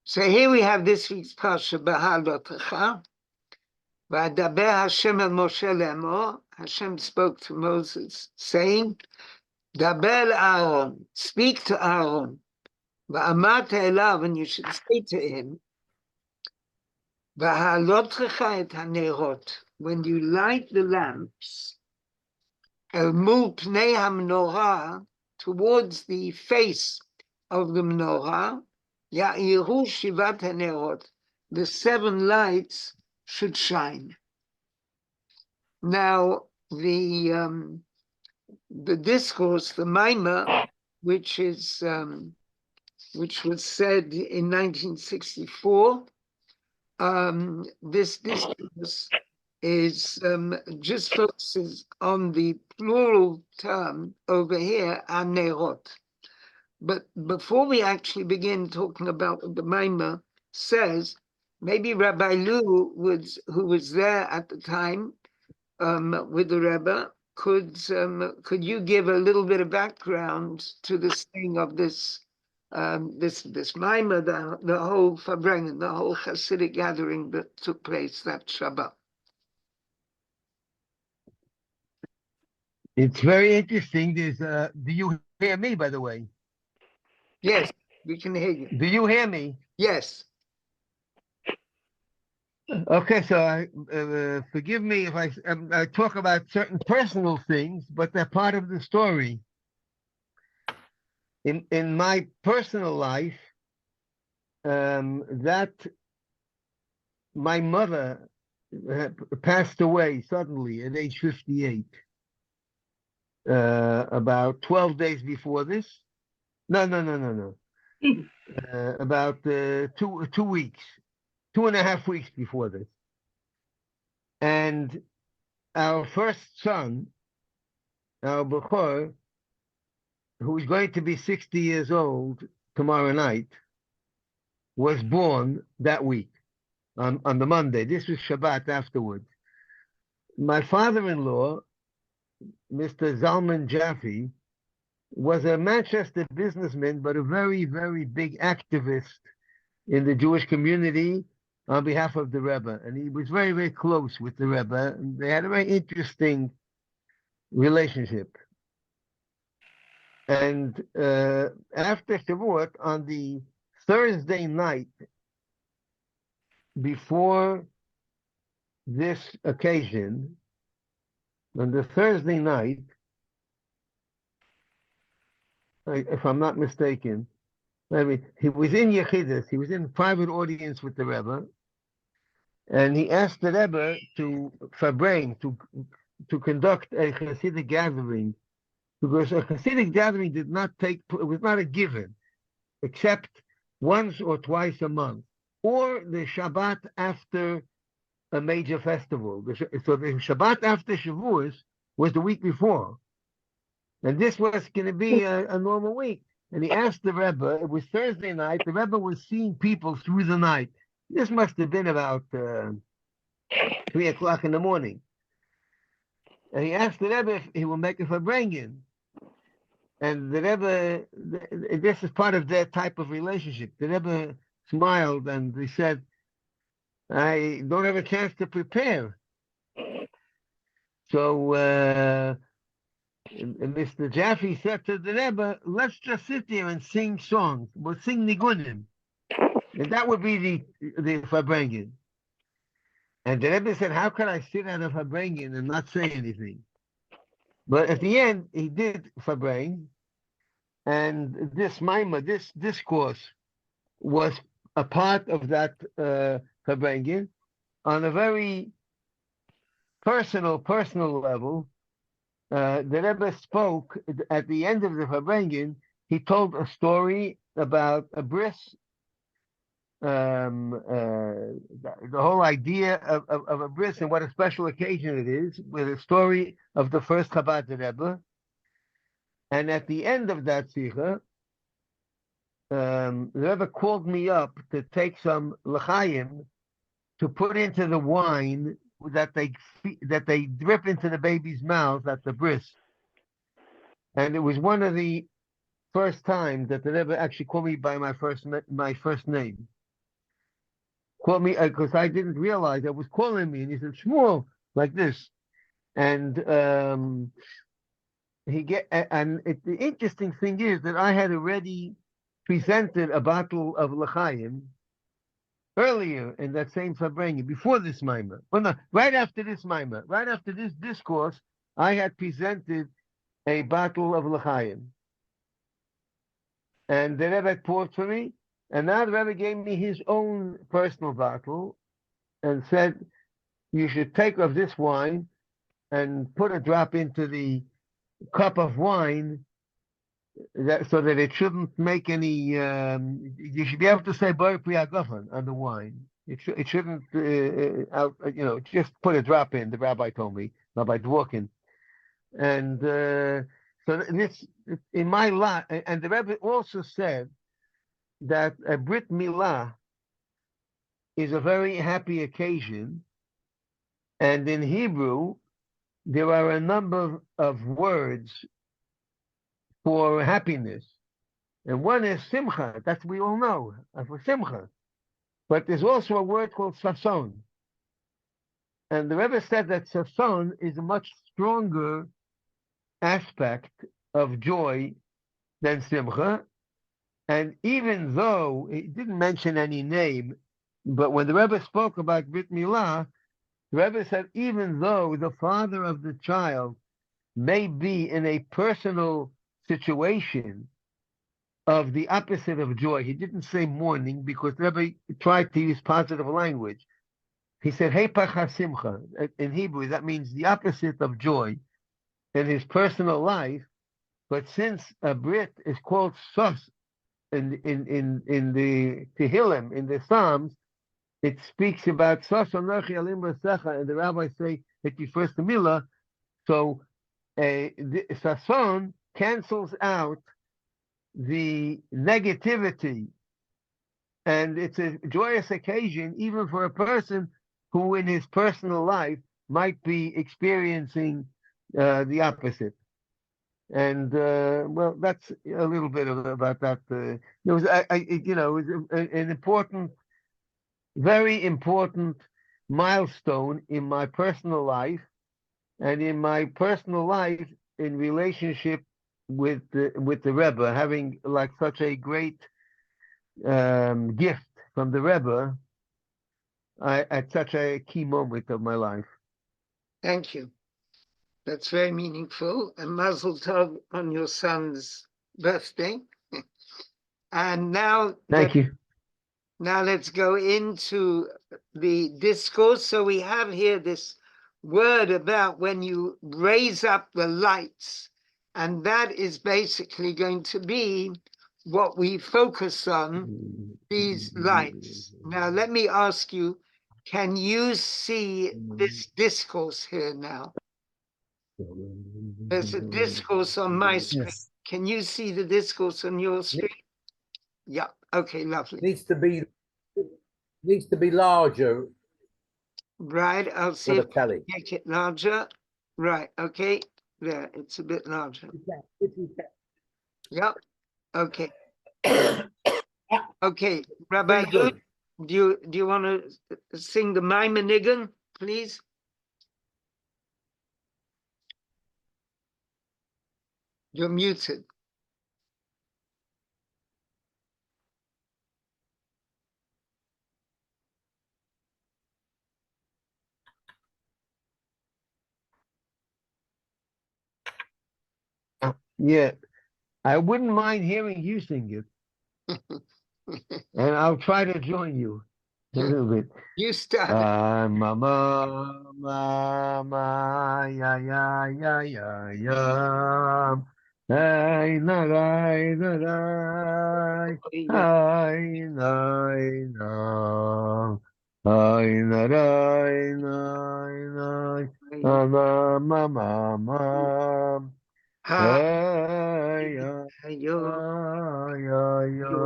So here we have this week's Parsha Behaalotecha. Vadaber Hashem el Moshe le'emor. Hashem spoke to Moses, saying, Daber Aron, speak to Aron. Va'amata elav, and you should say to him, Behaalotecha et hanerot, when you light the lamps, el mul pnei ha-menorah, towards the face of the menorah, ya'iru shivat hanerot, the 7 lights should shine. Now, the discourse, the Maimah, which was said in 1964, this discourse is just focuses on the plural term over here, anerot. But before we actually begin talking about what the Maimah says, maybe Rabbi Lu, who was there at the time with the Rebbe, could you give a little bit of background to the saying of this Maimah, the whole Farbrengen, the whole Hasidic gathering that took place that Shabbat? It's very interesting. There's do you hear me, by the way? Yes, we can hear you. Do you hear me? Yes. Okay, so forgive me if I talk about certain personal things, but they're part of the story. In my personal life, that my mother passed away suddenly at age 58. About 12 days before this. No. About 2 weeks. 2.5 weeks before this. And our first son, our Bechor, who is going to be 60 years old tomorrow night, was born that week, on the Monday. This was Shabbat afterwards. My father-in-law, Mr. Zalman Jaffe, was a Manchester businessman, but a very, very big activist in the Jewish community on behalf of the Rebbe. And he was very, very close with the Rebbe. And they had a very interesting relationship. And after Shavuot, on the Thursday night before this occasion, on the Thursday night, if I'm not mistaken, he was in Yechidus, he was in private audience with the Rebbe, and he asked the Rebbe to conduct a Hasidic gathering, because a Hasidic gathering it was not a given, except once or twice a month, or the Shabbat after a major festival. So the Shabbat after Shavuos was the week before. And this was going to be a normal week. And he asked the Rebbe, it was Thursday night, the Rebbe was seeing people through the night. This must have been about 3 o'clock in the morning. And he asked the Rebbe if he will make a Farbrengen. And the Rebbe, this is part of their type of relationship. The Rebbe smiled and he said, I don't have a chance to prepare. So Mr. Jaffe said to the Rebbe, let's just sit there and sing songs. We'll sing Nigunim. And that would be the Farbrengen. And the Rebbe said, how can I sit at a Farbrengen and not say anything? But at the end, he did Farbrengen. And this Maimah, this discourse, was a part of that Farbrengen on a very personal level. The Rebbe spoke at the end of the Farbrengen. He told a story about a bris, the whole idea of a bris and what a special occasion it is, with a story of the first Chabad Rebbe. And at the end of that sikha, the Rebbe called me up to take some l'chaim to put into the wine that they drip into the baby's mouth at the bris. And it was one of the first times that the Rebbe actually called me by my first name. called me because I didn't realize I was calling me, and he said Shmuel like this, and the interesting thing is that I had already presented a bottle of l'chaim earlier in that same Fabrenga, before this Maimah. Well, no, right after this Maimah, right after this discourse, I had presented a bottle of l'chaim. And the Rebbe poured for me, and now the Rebbe gave me his own personal bottle and said, you should take of this wine and put a drop into the cup of wine so that it shouldn't make any, you should be able to say Bar Priyagofen on the wine. It shouldn't, just put a drop in, the rabbi told me, Rabbi Dworkin. And so this, in my life, and the Rebbe also said that a Brit Milah is a very happy occasion. And in Hebrew, there are a number of words for happiness. And one is simcha, that we all know, for simcha. But there's also a word called sason. And the Rebbe said that sason is a much stronger aspect of joy than simcha. And even though he didn't mention any name, but when the Rebbe spoke about Brit Milah, the Rebbe said even though the father of the child may be in a personal situation of the opposite of joy, he didn't say mourning because the Rebbe tried to use positive language. He said, Hepach HaSimcha. In Hebrew, that means the opposite of joy in his personal life. But since a Brit is called Sos in the Tehillim, in the Psalms, it speaks about Sos Anochi Alim Rasecha, and the rabbis say it refers to Milah. So Sason cancels out the negativity, and it's a joyous occasion even for a person who in his personal life might be experiencing the opposite. And well, that's a little bit about that. It was, it was an important, very important milestone in my personal life, and in my personal life in relationship with the Rebbe, having like such a great gift from the Rebbe at such a key moment of my life. Thank you. That's very meaningful. And Mazel Tov on your son's birthday. And now, Thank you. Now let's go into the discourse. So we have here this word about when you raise up the lights, and that is basically going to be what we focus on, these lights. Now, let me ask you, can you see this discourse here now? There's a discourse on my screen. Yes. Can you see the discourse on your screen? Yeah. Okay, lovely. Needs to be larger Right, I'll see for if the Tali. make it larger. Right, okay. There, it's a bit larger. Yep. Okay. Okay, Rabbi Very good. Yud, do you want to sing the Maimonigan, please? You're muted. Yeah, I wouldn't mind hearing you sing it, and I'll try to join you a little bit. You start. Mama, mama, ya, ya, ya, ya, ya. Hey, na, na, na, na. Hey, na, na. Hey, na, na, na, na. Mama, mama, mama. Hey, ya, ya, ya, ya.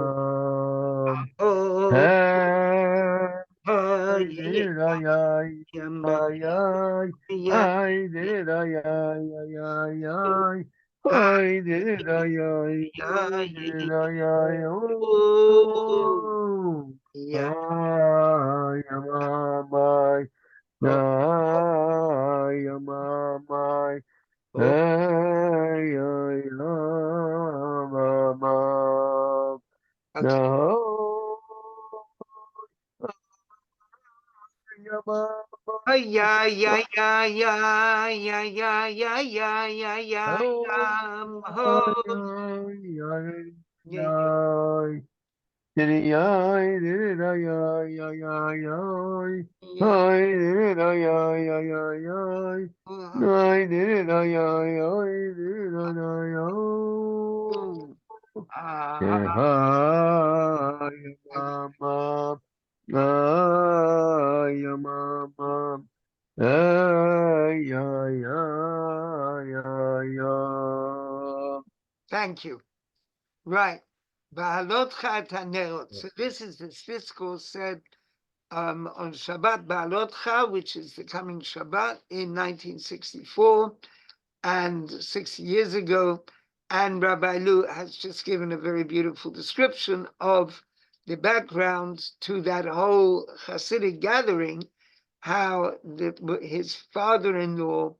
Hey. Ay, did ay, ay, ay, ay, ay, did ay, ay, ay, ay, ay, ay, did ay, ay, ay, did ay, ay, oh, ay, Ay, ya, ya, ya, ya, ya, ya, ya, ya, ya, ya, ho. Yeah, yeah, uh, ooh, ah, thank you. Right. Behaalotecha et hanerot. So this is this discourse said on Shabbat Behaalotecha, which is the coming Shabbat in 1964 and 60 years ago. And Rabbi Lu has just given a very beautiful description of the background to that whole Hasidic gathering, how his father-in-law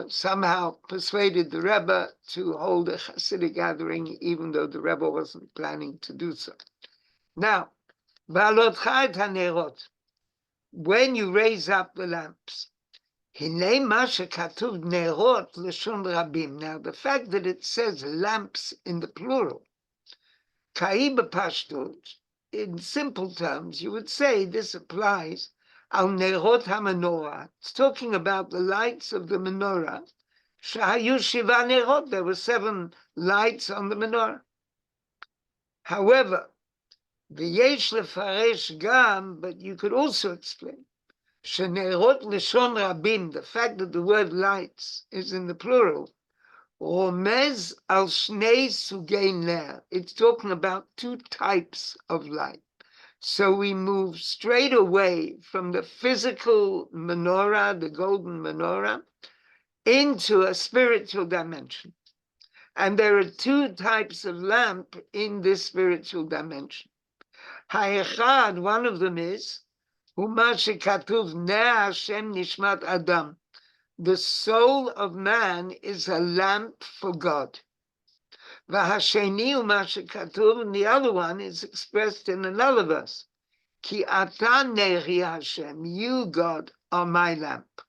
somehow persuaded the Rebbe to hold a Hasidic gathering, even though the Rebbe wasn't planning to do so. Now, Behaalotecha et hanerot, when you raise up the lamps, Hinei ma shekatuv nerot l'shon rabim. Now, the fact that it says lamps in the plural, kai b'pashtot, in simple terms, you would say this applies al nerot ha-menorah. It's talking about the lights of the menorah. Shahayu shiva nerot, there were 7 lights on the menorah. However, v'yesh lefaresh gam, but you could also explain, shenerot l'shon rabim, the fact that the word lights is in the plural, romez al shnei sugei ner. It's talking about 2 types of light. So we move straight away from the physical menorah, the golden menorah, into a spiritual dimension. And there are 2 types of lamp in this spiritual dimension. Ha'echad, one of them is, Huma shekatuv ner Hashem nishmat Adam. The soul of man is a lamp for God. V'hasheni huma shekatuv, and the other one is expressed in another verse. Ki ata neri Hashem, you, God, are my lamp.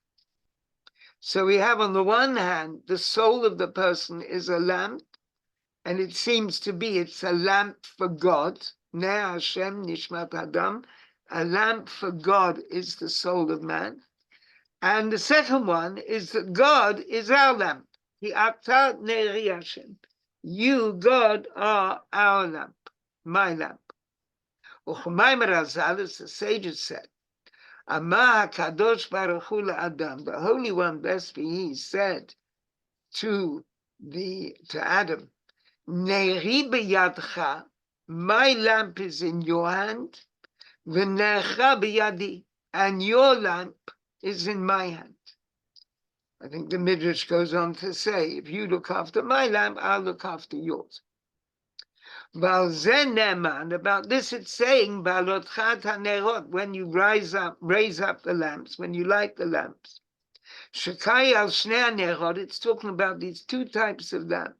So we have on the one hand, the soul of the person is a lamp, and it seems to be it's a lamp for God. Ner Hashem nishmat Adam, a lamp for God is the soul of man. And the second one is that God is our lamp. Ki ata neri Hashem. You, God, are our lamp, my lamp. Uchumayim Razal, as the sages said, Amah HaKadosh Baruch Hu Adam, the Holy One, blessed be He, said to Adam, Neri b'yadcha, my lamp is in your hand, v'nercha b'yadi, and your lamp is in my hand. I think the Midrash goes on to say, if you look after my lamp, I'll look after yours. And about this it's saying, Behaalotecha et hanerot, when you raise up the lamps, when you light the lamps. Shekai al shnei hanerot, it's talking about these 2 types of lamp.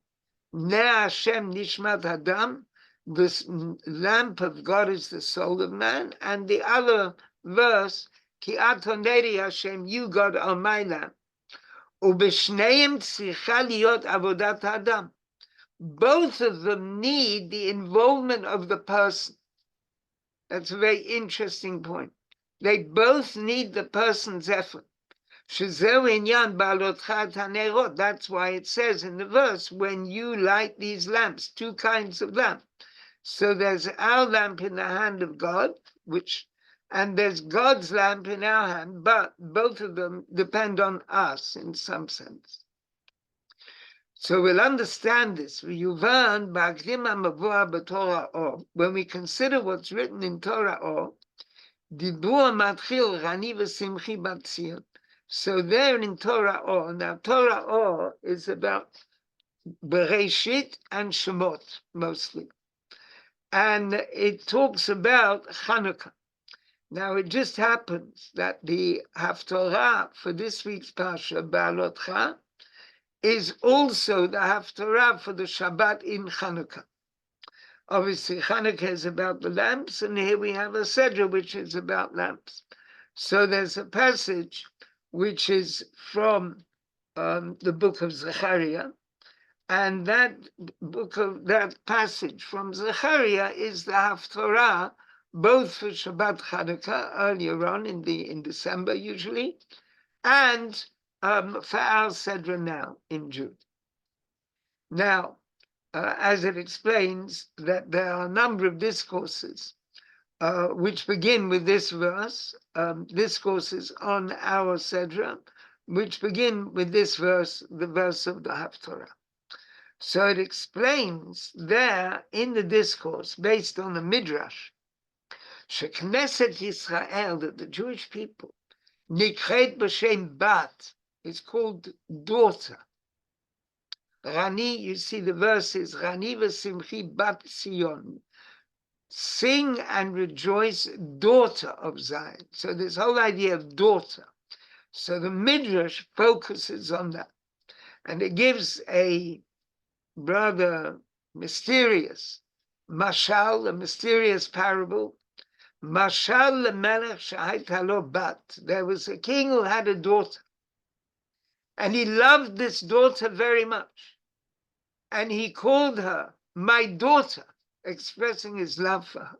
Ner Hashem nishmat Adam, this lamp of God is the soul of man, and the other verse, Ki ato neri Hashem, you, God, are my lamp. Ubeshneim tzricha liot avodat Adam. Both of them need the involvement of the person. That's a very interesting point. They both need the person's effort. Shezeu inyan Behaalotecha et hanerot. That's why it says in the verse, when you light these lamps, 2 kinds of lamp. So there's our lamp in the hand of God, and there's God's lamp in our hand, but both of them depend on us in some sense. So we'll understand this. When we consider what's written in Torah Or, so there in Torah Or, now Torah Or is about Bereshit and Shemot mostly. And it talks about Hanukkah. Now it just happens that the Haftorah for this week's Parsha, Behaalotecha, is also the Haftorah for the Shabbat in Hanukkah. Obviously, Hanukkah is about the lamps, and here we have a Sedra, which is about lamps. So there's a passage which is from the book of Zechariah, and that passage from Zechariah is the Haftorah, both for Shabbat Chanukah earlier on in December usually, and for our Sedra now in June. Now, as it explains, that there are a number of discourses which begin with this verse, discourses on our Sedra, which begin with this verse, the verse of the Haftorah. So it explains there in the discourse, based on the Midrash, Shekneset Yisrael, that the Jewish people, Nikret b'shem bat, is called daughter. Rani, you see the verse is Rani v'simchi bat Sion. Sing and rejoice, daughter of Zion. So this whole idea of daughter. So the Midrash focuses on that. And it gives a rather mysterious mashal, a mysterious parable. Mashal lemelech shehayta lo bat. There was a king who had a daughter. And he loved this daughter very much. And he called her my daughter, expressing his love for her.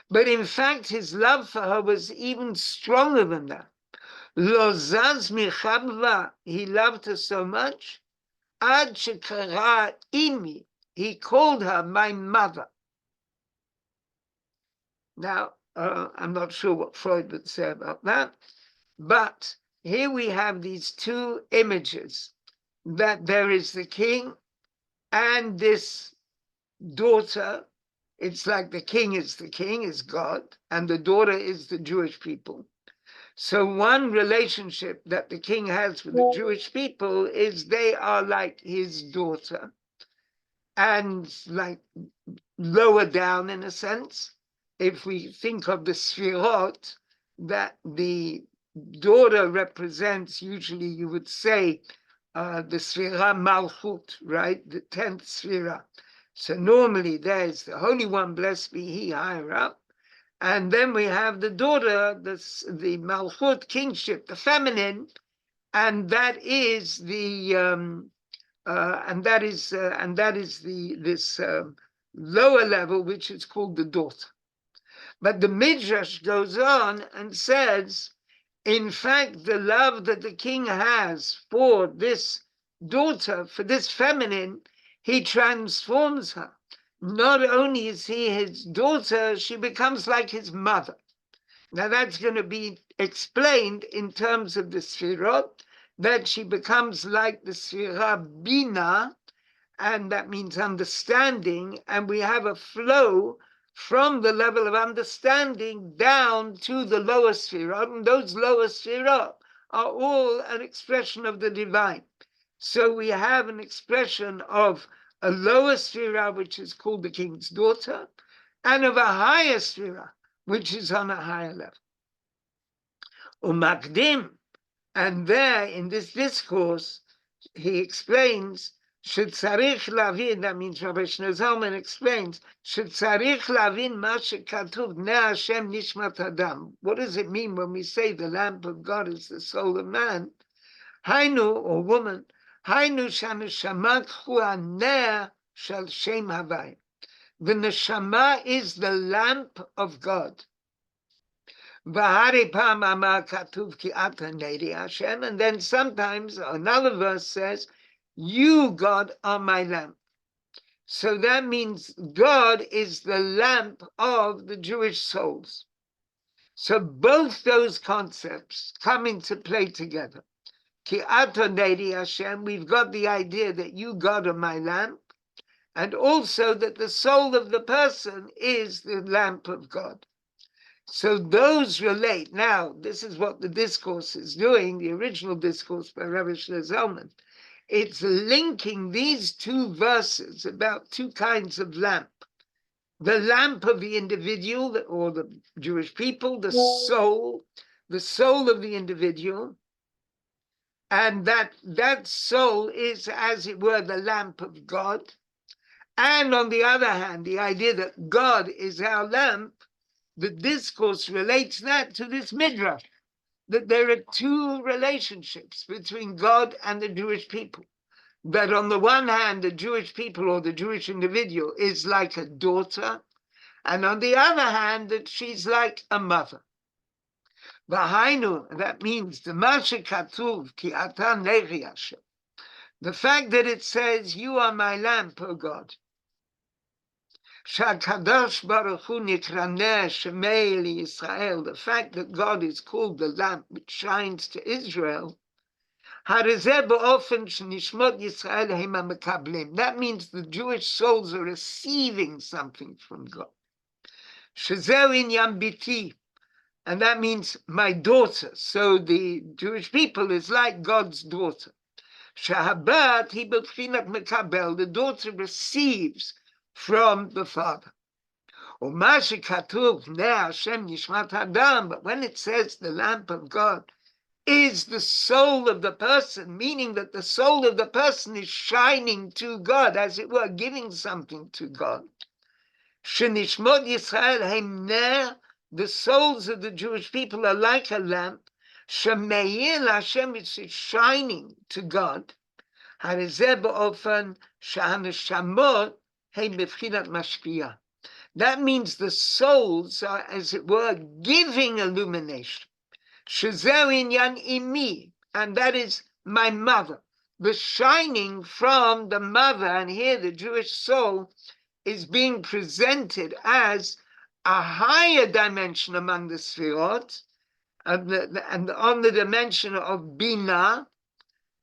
But in fact, his love for her was even stronger than that. Lo zaz michabva, he loved her so much. Ad shekara imi, he called her my mother. Now, I'm not sure what Freud would say about that, but here we have these two images, that there is the king and this daughter. It's like the king, is God, and the daughter is the Jewish people. So one relationship that the king has with the Jewish people is they are like his daughter, and like lower down in a sense. If we think of the Sfirot, that the daughter represents, usually you would say, the Sfira Malchut, right? The 10th Sfira. So normally there's the Holy One, blessed be he, higher up. And then we have the daughter, the Malchut, kingship, the feminine, and that is the this lower level, which is called the daughter. But the Midrash goes on and says, in fact, the love that the king has for this daughter, for this feminine, he transforms her. Not only is he his daughter, she becomes like his mother. Now that's going to be explained in terms of the Sfirot, that she becomes like the Sfira Bina, and that means understanding, and we have a flow from the level of understanding down to the lower Sfirot, and those lower Sfirot are all an expression of the divine. So we have an expression of a lower Sfira, which is called the king's daughter, and of a higher Sfira, which is on a higher level. Umakdim, and there in this discourse, he explains, Shetzarich lavin, that means Rabbi Zalman explains, Shetzarich lavin ma shekatuv ne Hashem nishmat adam. What does it mean when we say the lamp of God is the soul of man? Hainu, or woman, Hainu shaneshama k'hu haneh shel shem havai. The neshama is the lamp of God. And then sometimes another verse says, you, God, are my lamp. So that means God is the lamp of the Jewish souls. So both those concepts come into play together. Ki atoneri Hashem, we've got the idea that you, God, are my lamp, and also that the soul of the person is the lamp of God. So those relate. Now, this is what the discourse is doing, the original discourse by Rebbe Zalman. It's linking these two verses about two kinds of lamp. The lamp of the individual, or the Jewish people, the soul of the individual, and that soul is, as it were, the lamp of God. And on the other hand, the idea that God is our lamp, the discourse relates that to this midrash, that there are two relationships between God and the Jewish people. That on the one hand, the Jewish people or the Jewish individual is like a daughter, and on the other hand, that she's like a mother. V'hainu, that means the Mashe Katuv ki ata nechi Hashem. The fact that it says, "You are my lamp, O God." Shakadosh Baruch Hu nikraneh shemei Yisrael. The fact that God is called the lamp which shines to Israel. That means the Jewish souls are receiving something from God. And that means my daughter. So the Jewish people is like God's daughter. The daughter receives from the father. But when it says the lamp of God is the soul of the person, meaning that the soul of the person is shining to God, as it were, giving something to God. Shenishmot Yisrael heim ner, the souls of the Jewish people are like a lamp. Shemeir Hashem, is shining to God. Harizeh ba'ofen shehanashamot heim b'fchinat mashpia. That means the souls are, as it were, giving illumination. Shezeu inyan imi, and that is my mother. The shining from the mother, and here the Jewish soul is being presented as a higher dimension among the Sfirot, and on the dimension of Bina,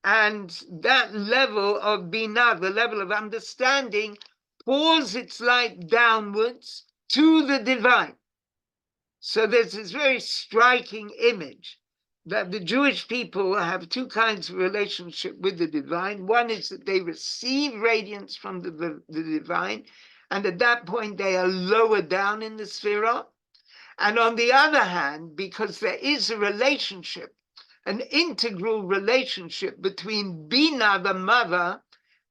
and that level of Bina, the level of understanding, pours its light downwards to the divine. So there's this very striking image that the Jewish people have two kinds of relationship with the divine. One is that they receive radiance from the divine, and at that point they are lower down in the Sphira. And on the other hand, because there is a relationship, an integral relationship between Bina, the mother,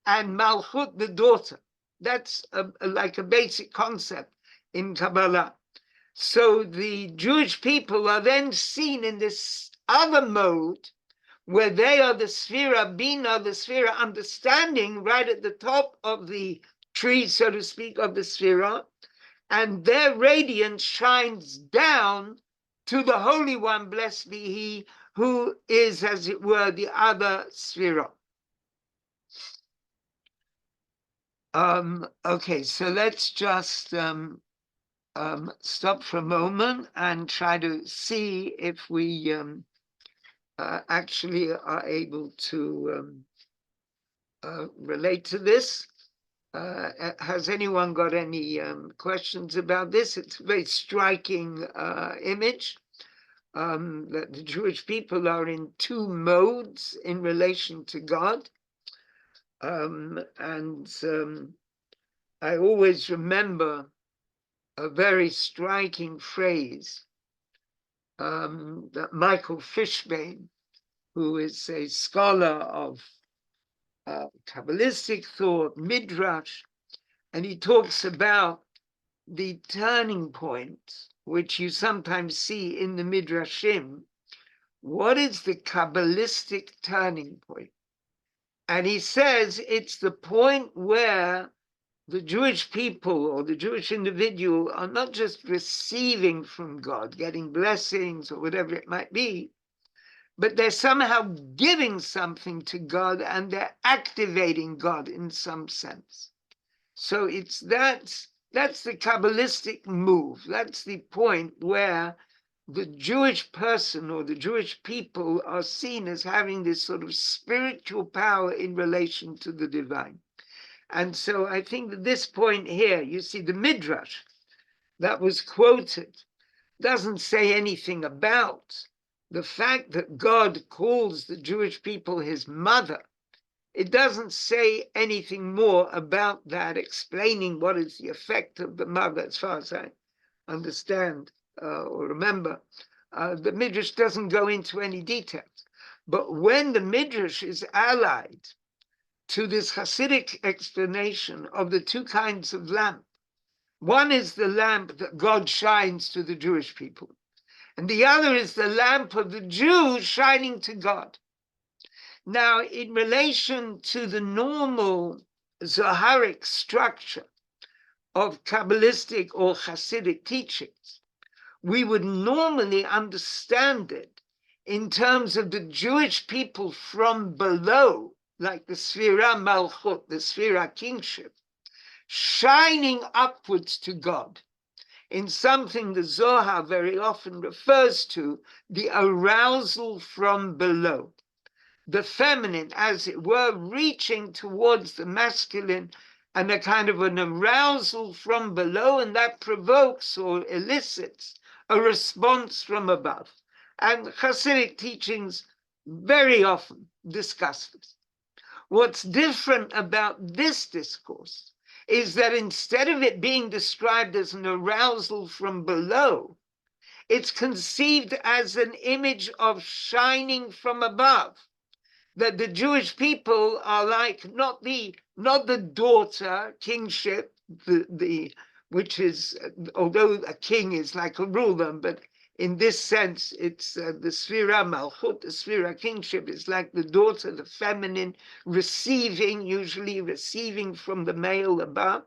and Malchut, the daughter. That's like a basic concept in Kabbala. So the Jewish people are then seen in this other mode where they are the Sphira Bina, the Sphira understanding, right at the top of the tree, so to speak, of the Sphira, and their radiance shines down to the Holy One, blessed be He, who is, as it were, the other Sphira. Okay, so let's just stop for a moment and try to see if we actually are able to relate to this. Has anyone got any questions about this? It's a very striking image that the Jewish people are in two modes in relation to God. I always remember a very striking phrase that Michael Fishbane, who is a scholar of Kabbalistic thought, Midrash, and he talks about the turning point, which you sometimes see in the Midrashim. What is the Kabbalistic turning point? And he says it's the point where the Jewish people or the Jewish individual are not just receiving from God, getting blessings or whatever it might be, but they're somehow giving something to God and they're activating God in some sense. So that's the Kabbalistic move. That's the point where the Jewish person or the Jewish people are seen as having this sort of spiritual power in relation to the divine. And so I think that this point here, you see the Midrash that was quoted doesn't say anything about the fact that God calls the Jewish people his mother. It doesn't say anything more about that, explaining what is the effect of the mother, as far as I understand or remember. The Midrash doesn't go into any details. But when the Midrash is allied to this Hasidic explanation of the two kinds of lamp, One is the lamp that God shines to the Jewish people, and the other is the lamp of the Jew shining to God. Now, in relation to the normal Zoharic structure of Kabbalistic or Hasidic teachings, we would normally understand it in terms of the Jewish people from below, like the Sfira Malchut, the Sfira kingship, shining upwards to God in something the Zohar very often refers to, the arousal from below. The feminine, as it were, reaching towards the masculine, and a kind of an arousal from below, and that provokes or elicits a response from above. And Hasidic teachings very often discuss this. What's different about this discourse is that instead of it being described as an arousal from below, it's conceived as an image of shining from above. That the Jewish people are like not the daughter kingship, which is, although a king is like a ruler, but in this sense, it's the Sfira Malchut, the Sfira kingship is like the daughter, the feminine, usually receiving from the male above.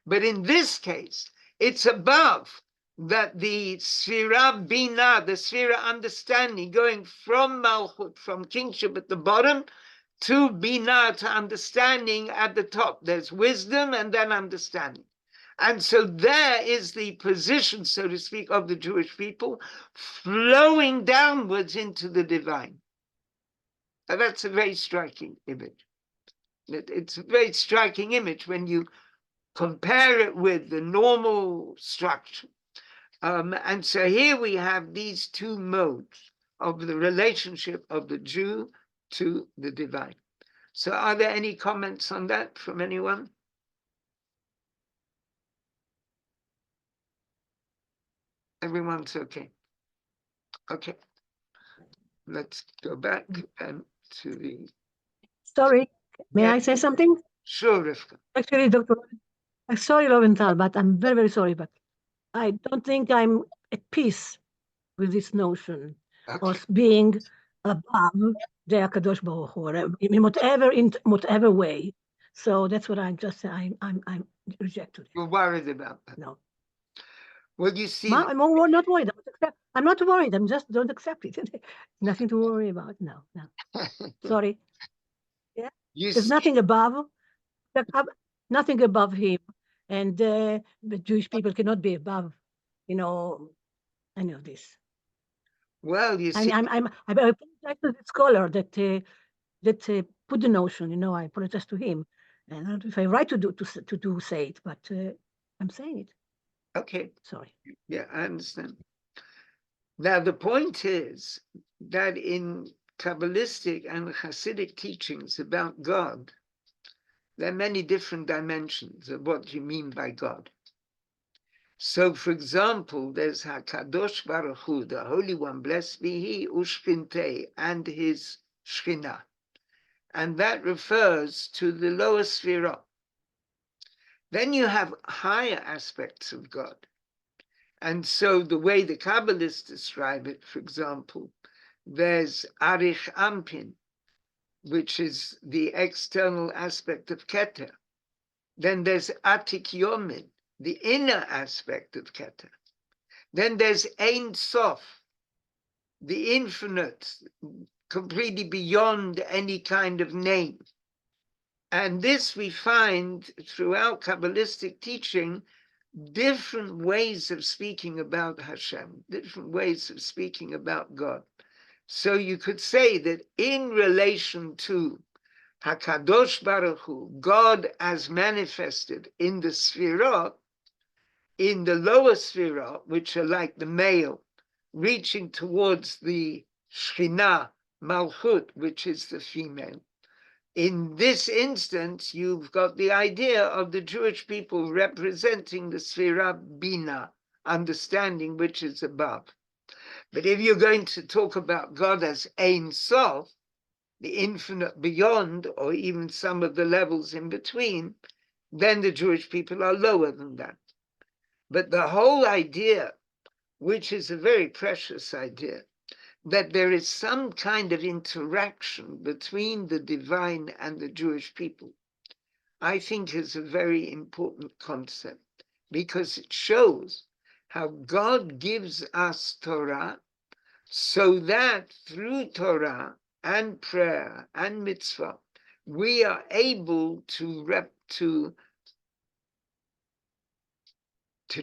But in this case, it's above, that the Sfira Bina, the Sfira understanding, going from Malchut, from kingship at the bottom, to Bina, to understanding at the top. There's wisdom and then understanding. And so there is the position, so to speak, of the Jewish people, flowing downwards into the divine. And that's a very striking image. It's a very striking image when you compare it with the normal structure. And so here we have these two modes of the relationship of the Jew to the divine. So are there any comments on that from anyone? Everyone's okay. Okay. Let's go back and to the... Sorry, may I say something? Sure, Rivka. Actually, Dr. I'm sorry, Loewenthal, but I'm very, very sorry, but I don't think I'm at peace with this notion of being above the Akadosh Baruch Hu, in whatever way. So that's what I'm just saying. I'm rejected. You're worried about that? No. Well, you see, I'm not worried. I'm not worried. I'm just don't accept it. Nothing to worry about. No. Sorry. Yeah. There's nothing above. Nothing above him, and the Jewish people cannot be above. I know this. Well, you see, I apologize to the scholar that put the notion. I apologize to him, and I don't know if I right to say it, but I'm saying it. Okay. Sorry. Yeah, I understand. Now, the point is that in Kabbalistic and Hasidic teachings about God, there are many different dimensions of what you mean by God. So, for example, there's HaKadosh Baruch Hu, the Holy One, blessed be He, Ushkinte, and His Shekhinah. And that refers to the lower Sfirah. Then you have higher aspects of God. And so the way the Kabbalists describe it, for example, there's Arich Ampin, which is the external aspect of Keter. Then there's Atik Yomin, the inner aspect of Keter. Then there's Ein Sof, the infinite, completely beyond any kind of name. And this we find throughout Kabbalistic teaching, different ways of speaking about Hashem, different ways of speaking about God. So you could say that in relation to HaKadosh Baruch Hu, God as manifested in the Sfirot, in the lower Sfirot, which are like the male, reaching towards the Shekhinah, Malchut, which is the female. In this instance, you've got the idea of the Jewish people representing the Sfira Bina, understanding which is above. But if you're going to talk about God as Ein Sof, the infinite beyond, or even some of the levels in between, then the Jewish people are lower than that. But the whole idea, which is a very precious idea, that there is some kind of interaction between the divine and the Jewish people, I think is a very important concept, because it shows how God gives us Torah so that through Torah and prayer and mitzvah, we are able to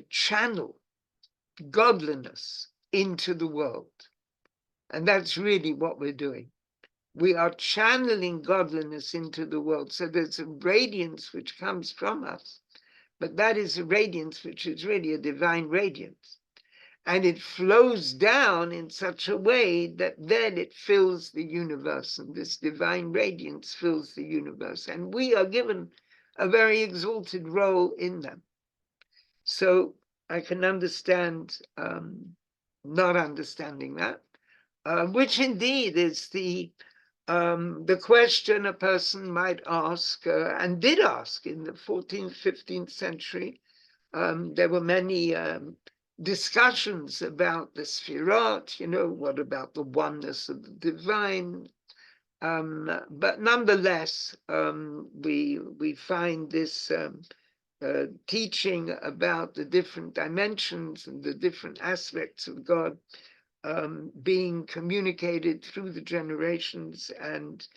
channel godliness into the world. And that's really what we're doing. We are channeling godliness into the world. So there's a radiance which comes from us, but that is a radiance which is really a divine radiance. And it flows down in such a way that then it fills the universe, and this divine radiance fills the universe. And we are given a very exalted role in them. So I can understand not understanding that, which indeed is the question a person might ask, and did ask in the 14th, 15th century. There were many discussions about the Sfirot, what about the oneness of the divine? But nonetheless, we find this teaching about the different dimensions and the different aspects of God being communicated through the generations and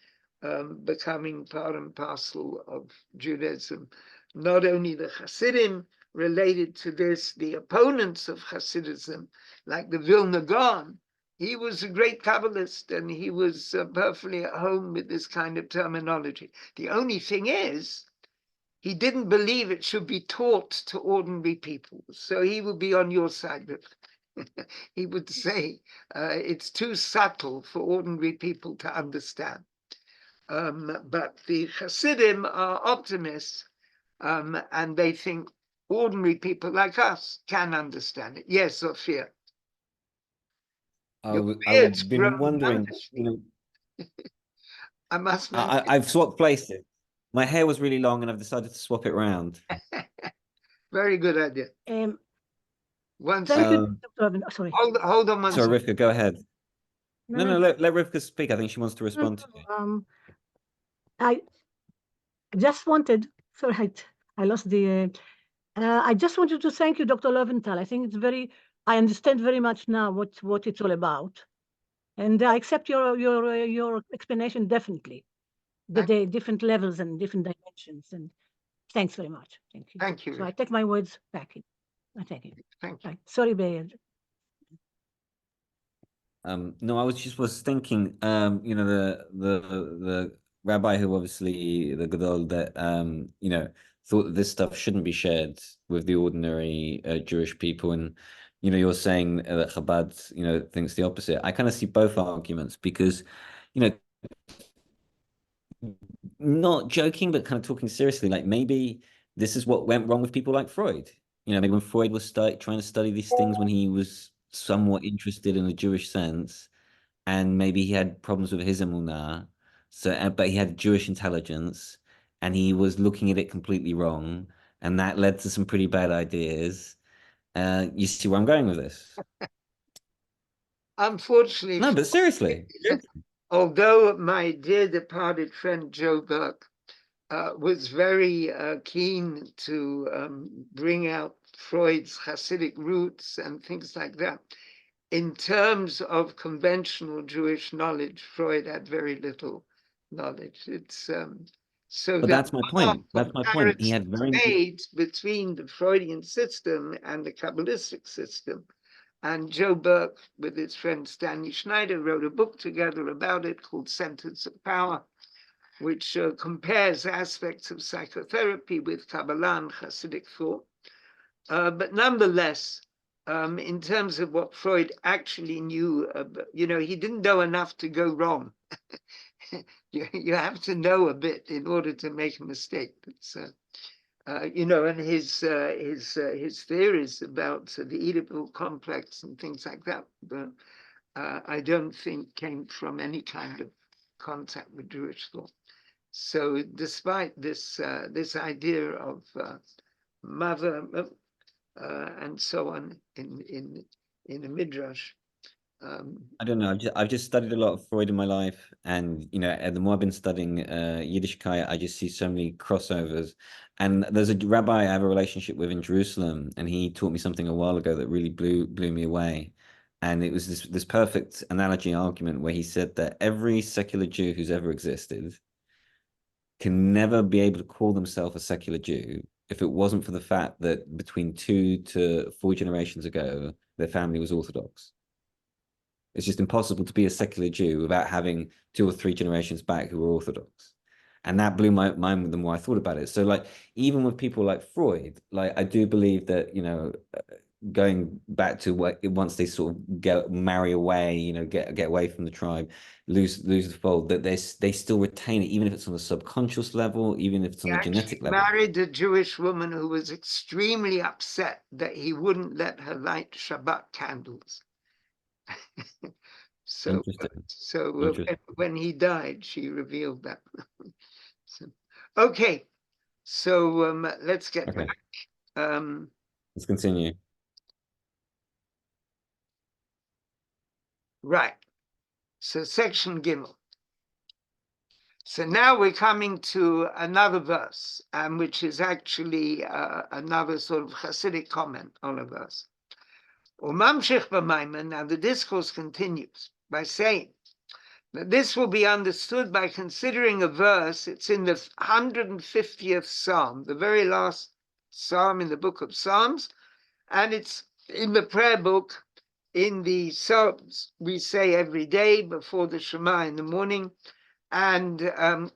becoming part and parcel of Judaism. Not only the Hasidim related to this, the opponents of Hasidism, like the Vilna Gaon, he was a great Kabbalist and he was perfectly at home with this kind of terminology. The only thing is, he didn't believe it should be taught to ordinary people. So he would be on your side. He would say it's too subtle for ordinary people to understand. But the Hasidim are optimists, and they think ordinary people like us can understand it. Yes, Sophia. I've been wondering, I must mention. I've swapped places. My hair was really long and I've decided to swap it around. Very good idea. Thank One you, second. Dr. Sorry. Hold on one Sorry, second. Rivka, go ahead. No, let Rivka speak. I think she wants to No, respond to you. I just wanted, sorry, I lost the, I just wanted to thank you, Dr. Loewenthal. I think I understand very much now what it's all about. And I accept your explanation definitely. The different levels and different dimensions. And thanks very much. Thank you. Thank you. So I take my words back. Thank you. Thank you. Right. Sorry, Bayard. No, I was thinking, the rabbi who obviously the Gadol that thought that this stuff shouldn't be shared with the ordinary Jewish people, and you're saying that Chabad thinks the opposite. I kind of see both arguments because not joking but kind of talking seriously, like maybe this is what went wrong with people like Freud. Maybe when Freud was trying to study these things when he was somewhat interested in a Jewish sense, and maybe he had problems with his emunah, but he had Jewish intelligence, and he was looking at it completely wrong, and that led to some pretty bad ideas. You see where I'm going with this? Unfortunately, No, but seriously. Although my dear departed friend Joe Burke was very keen to bring out Freud's Hasidic roots and things like that, in terms of conventional Jewish knowledge, Freud had very little knowledge. It's so but that's my point. That's my point. He had very made between the Freudian system and the Kabbalistic system. And Joe Burke, with his friend Stanley Schneider, wrote a book together about it called Centers of Power, which compares aspects of psychotherapy with Kabbala and Hasidic thought. But nonetheless, in terms of what Freud actually knew, he didn't know enough to go wrong. You have to know a bit in order to make a mistake. And his theories about the Oedipal complex and things like that, I don't think came from any kind of contact with Jewish thought. So despite this idea of mother, and so on in a midrash. I don't know. I've just studied a lot of Freud in my life, and the more I've been studying Yiddishkeit, I just see so many crossovers. And there's a rabbi I have a relationship with in Jerusalem, and he taught me something a while ago that really blew me away. And it was this perfect analogy argument where he said that every secular Jew who's ever existed can never be able to call themselves a secular Jew if it wasn't for the fact that between 2 to 4 generations ago, their family was Orthodox. It's just impossible to be a secular Jew without having 2 or 3 generations back who were Orthodox. And that blew my mind the more I thought about it. So like, even with people like Freud, like I do believe that, going back to what once they sort of marry away, get away from the tribe, lose the fold, that they still retain it, even if it's on a subconscious level, even if it's on a genetic level. He married a Jewish woman who was extremely upset that he wouldn't let her light Shabbat candles. So when he died, she revealed that. Okay, so let's get back. Let's continue. Right. So section Gimel. So now we're coming to another verse, which is actually another sort of Hasidic comment on a verse. Umamshich b'maimer. Now the discourse continues by saying that this will be understood by considering a verse. It's in the 150th Psalm, the very last Psalm in the book of Psalms, and it's in the prayer book in the Psalms we say every day before the Shema in the morning. And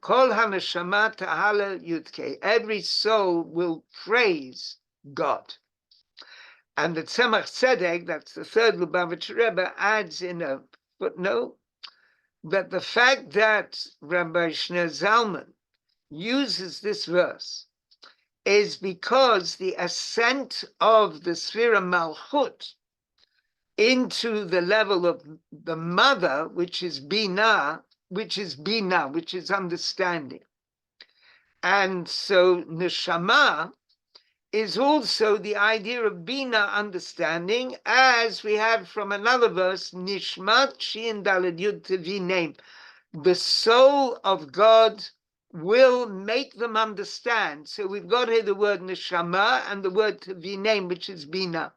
Kol HaNeshama Tahala Yudke, every soul will praise God. And the Tzemach Tzedek, that's the third Lubavitcher Rebbe, adds in a footnote that the fact that Rabbi Shneur Zalman uses this verse is because the ascent of the Sfira Malchut into the level of the mother, which is Binah, which is understanding. And so Neshama is also the idea of Bina, understanding, as we have from another verse, Nishmat Shin Daled Yud Tevi name. The soul of God will make them understand. So we've got here the word Neshama and the word Tevi name, which is Bina.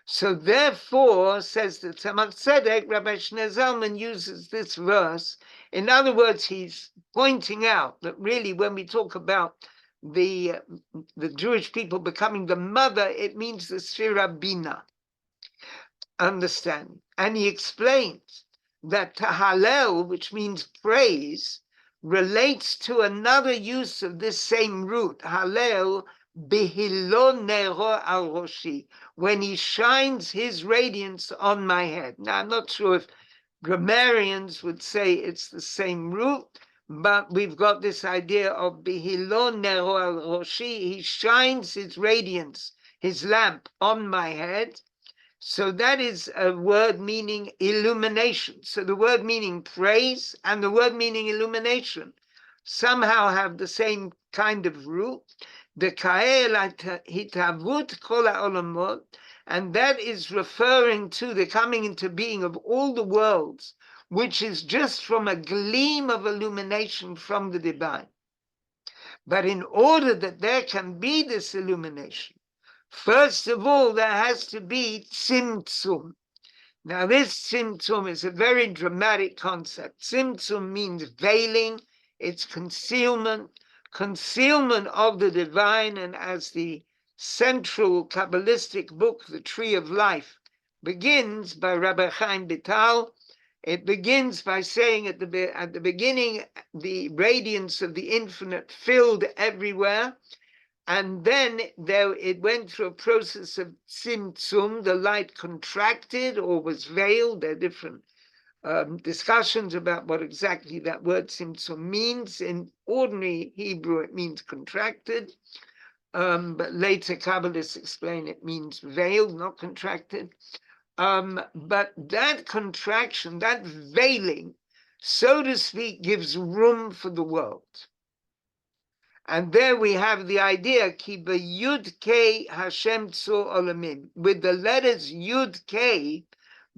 So therefore, says the Tzemach Tzedek, Rabbi Shneur Zalman uses this verse. In other words, he's pointing out that really when we talk about the Jewish people becoming the mother, it means the Sfira Bina, understand. And he explains that Tahalel, which means praise, relates to another use of this same root, Halel, Behaalotecha al Roshi, when he shines his radiance on my head. Now, I'm not sure if grammarians would say it's the same root, but we've got this idea of Behaalotecha al Roshi. He shines his radiance, his lamp, on my head. So that is a word meaning illumination. So the word meaning praise and the word meaning illumination somehow have the same kind of root. The Ka'el hitavut kol ha'olamot, and that is referring to the coming into being of all the worlds, which is just from a gleam of illumination from the divine. But in order that there can be this illumination, first of all, there has to be tzimtzum. Now, this tzimtzum is a very dramatic concept. Tzimtzum means veiling, it's concealment of the divine, and as the central Kabbalistic book, The Tree of Life, begins by Rabbi Chaim Vital, it begins by saying at the beginning, the radiance of the infinite filled everywhere, and then it went through a process of tzimtzum, the light contracted or was veiled. There are different discussions about what exactly that word tzimtzum means. In ordinary Hebrew, it means contracted, but later Kabbalists explain it means veiled, not contracted. But that contraction, that veiling, so to speak, gives room for the world. And there we have the idea, Ki Yud K Hashem Tzor Olamim. With the letters Yud K,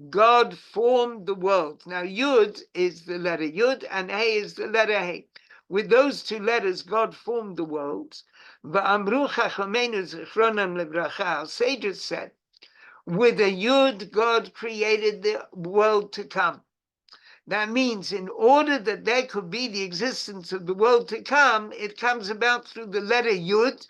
God formed the world. Now Yud is the letter Yud and Hey is the letter Hey. With those two letters, God formed the worlds. V'amru Chachamenu Zichronam Lebracha. Our sages said, with a Yud, God created the world to come. That means in order that there could be the existence of the world to come, it comes about through the letter Yud.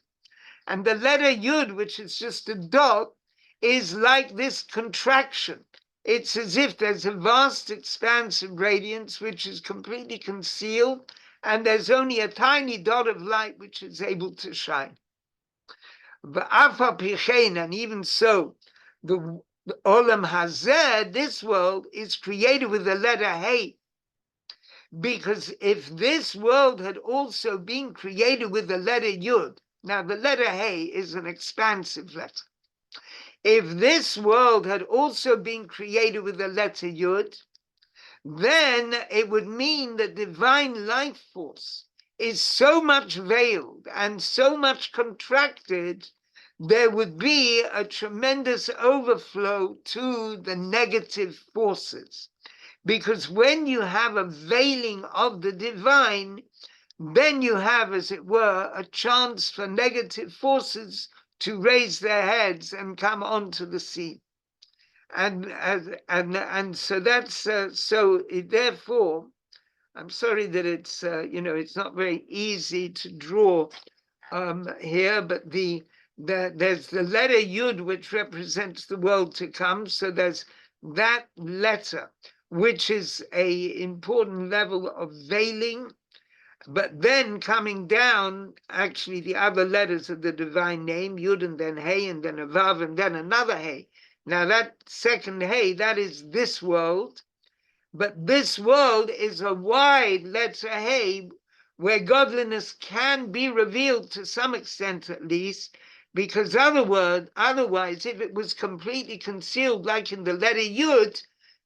And the letter Yud, which is just a dot, is like this contraction. It's as if there's a vast expanse of radiance which is completely concealed, and there's only a tiny dot of light which is able to shine. And even so, the Olam Hazeh, this world, is created with the letter Hey. Because if this world had also been created with the letter Yud, now the letter Hey is an expansive letter. If this world had also been created with the letter Yud, then it would mean that divine life force is so much veiled and so much contracted, there would be a tremendous overflow to the negative forces. Because when you have a veiling of the divine, then you have, as it were, a chance for negative forces to raise their heads and come onto the scene. And so that's, therefore, I'm sorry that it's, it's not very easy to draw here, but there's the letter Yud, which represents the world to come. So there's that letter, which is an important level of veiling. But then coming down, actually the other letters of the divine name, Yud and then Hey and then a Vav and then another Hey. Now that second Hey, that is this world. But this world is a wide letter Hey, where godliness can be revealed to some extent at least, because otherwise, if it was completely concealed, like in the letter Yud,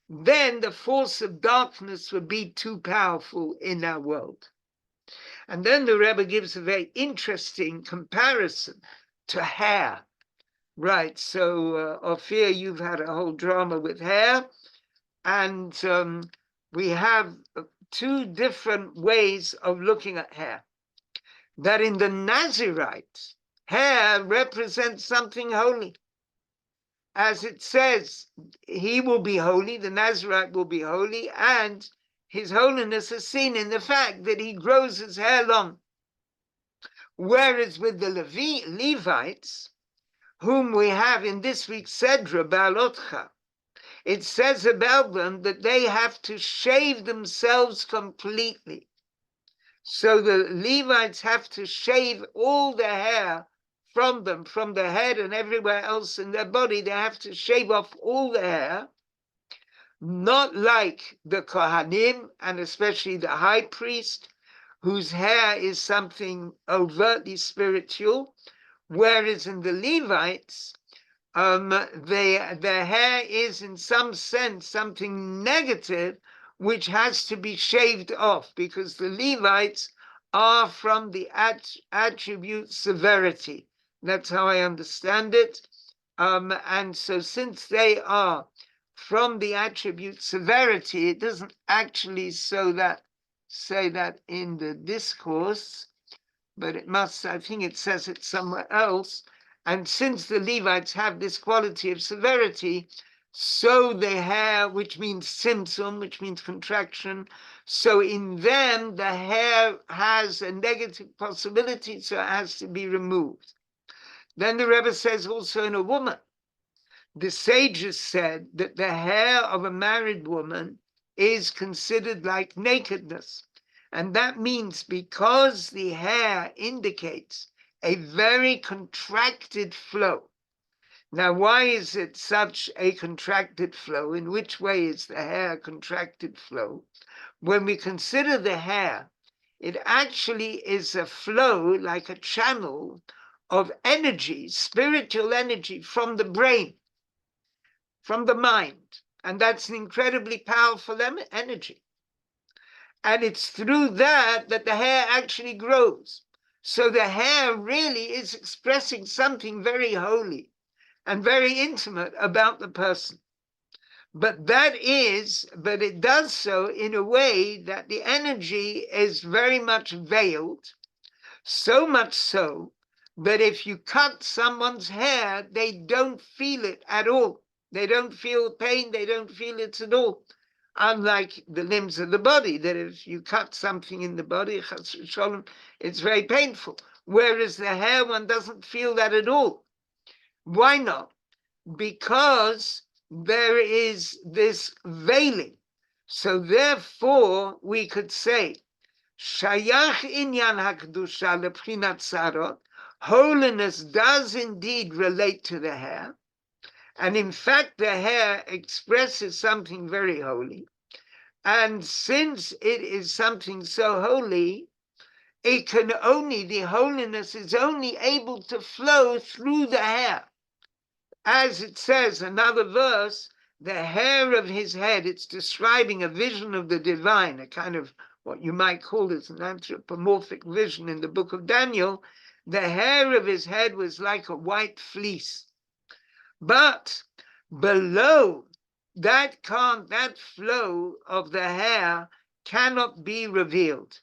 then the force of darkness would be too powerful in our world. And then the Rebbe gives a very interesting comparison to hair. Right, so Ophir, you've had a whole drama with hair, and we have two different ways of looking at hair. That in the Nazirite, hair represents something holy. As it says, he will be holy, the Nazirite will be holy, and his holiness is seen in the fact that he grows his hair long. Whereas with the Levites, whom we have in this week's Sedra Behaalotecha, it says about them that they have to shave themselves completely. So the Levites have to shave all the hair from them, from the head and everywhere else in their body. They have to shave off all the hair, not like the Kohanim, and especially the high priest, whose hair is something overtly spiritual, whereas in the Levites, their hair is in some sense something negative, which has to be shaved off, because the Levites are from the attribute severity. That's how I understand it. And so since they are from the attribute severity, it doesn't actually say that in the discourse, but it must, I think it says it somewhere else. And since the Levites have this quality of severity, so the hair, which means tzimtzum, which means contraction, so in them the hair has a negative possibility, so it has to be removed. Then the Rebbe says also in a woman, the sages said that the hair of a married woman is considered like nakedness. And that means because the hair indicates a very contracted flow. Now, why is it such a contracted flow? In which way is the hair contracted flow? When we consider the hair, it actually is a flow like a channel of energy, spiritual energy from the brain, from the mind. And that's an incredibly powerful energy. And it's through that the hair actually grows. So the hair really is expressing something very holy and very intimate about the person. But it does so in a way that the energy is very much veiled, so much so that if you cut someone's hair, they don't feel it at all. They don't feel pain, they don't feel it at all. Unlike the limbs of the body, that if you cut something in the body, it's very painful. Whereas the hair, one doesn't feel that at all. Why not? Because there is this veiling. So therefore, we could say, Shayach inyan hakdusha lebchinat sarot, holiness does indeed relate to the hair. And in fact, the hair expresses something very holy. And since it is something so holy, the holiness is only able to flow through the hair. As it says, another verse, the hair of his head, it's describing a vision of the divine, a kind of what you might call as an anthropomorphic vision in the book of Daniel. The hair of his head was like a white fleece. But below that flow of the hair cannot be revealed,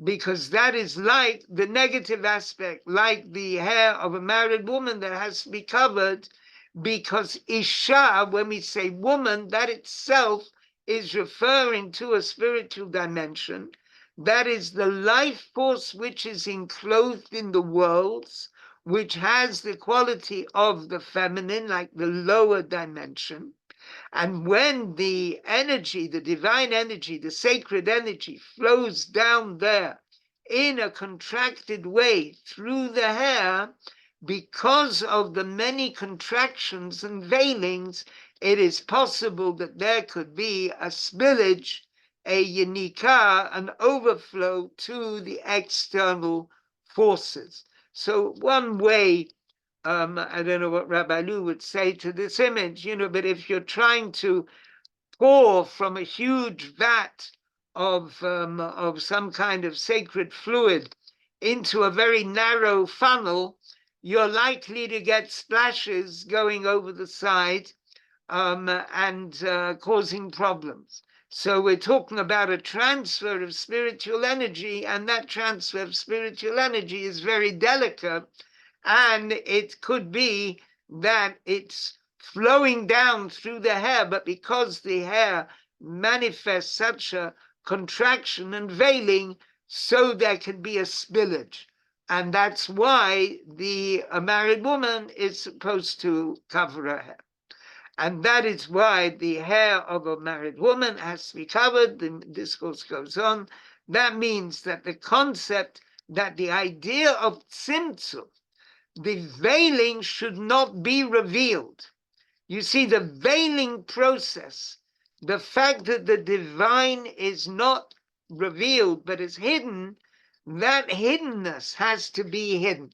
because that is like the negative aspect, like the hair of a married woman that has to be covered, because Isha, when we say woman, that itself is referring to a spiritual dimension. That is the life force which is enclosed in the worlds, which has the quality of the feminine, like the lower dimension. And when the energy, the divine energy, the sacred energy flows down there in a contracted way through the hair, because of the many contractions and veilings, it is possible that there could be a spillage, a yinika, an overflow to the external forces. So one way, I don't know what Rabbi Lu would say to this image, but if you're trying to pour from a huge vat of some kind of sacred fluid into a very narrow funnel, you're likely to get splashes going over the side and causing problems. So we're talking about a transfer of spiritual energy, and that transfer of spiritual energy is very delicate, and it could be that it's flowing down through the hair, but because the hair manifests such a contraction and veiling, so there can be a spillage. And that's why a married woman is supposed to cover her hair. And that is why the hair of a married woman has to be covered. The discourse goes on. That means that the concept, that the idea of tzimtzum, the veiling, should not be revealed. You see, the veiling process, the fact that the divine is not revealed but is hidden, that hiddenness has to be hidden.